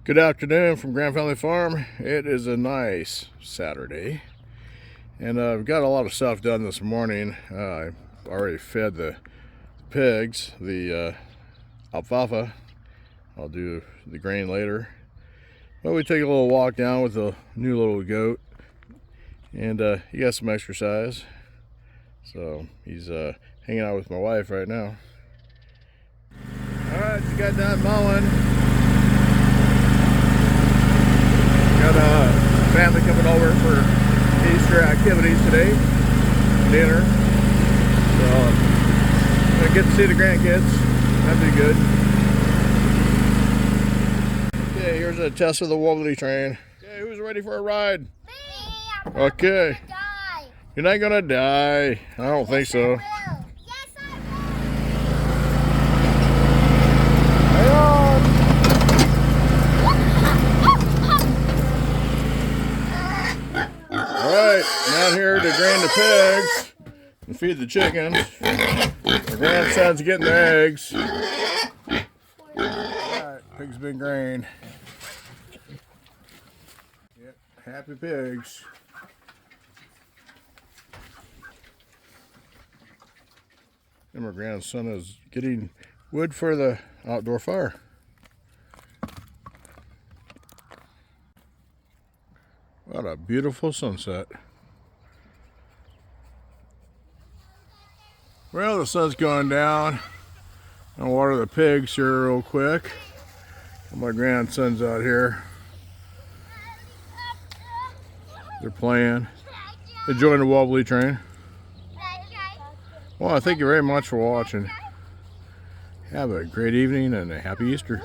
Good afternoon from Grand Family Farm. It is a nice Saturday, and I've got a lot of stuff done this morning. I already fed the pigs the alfalfa. I'll do the grain later. But we take a little walk down with a new little goat, and he got some exercise. So he's hanging out with my wife right now. All right, she got done mowing. Got a family coming over for Easter activities today, dinner. So gonna get to see the grandkids. That'd be good. Okay, here's a test of the Wobbly train. Okay, who's ready for a ride? Me. Okay. You're not gonna die. I don't think so. Alright, down here to grain the pigs and feed the chickens. My grandson's getting the eggs. Alright, pigs been grained. Yep, happy pigs. And my grandson is getting wood for the outdoor fire. What a beautiful sunset. Well, the sun's going down. I'll water the pigs here real quick. My grandson's out here. They're playing. Enjoying the Wobbly train. Well, I thank you very much for watching. Have a great evening and a happy Easter.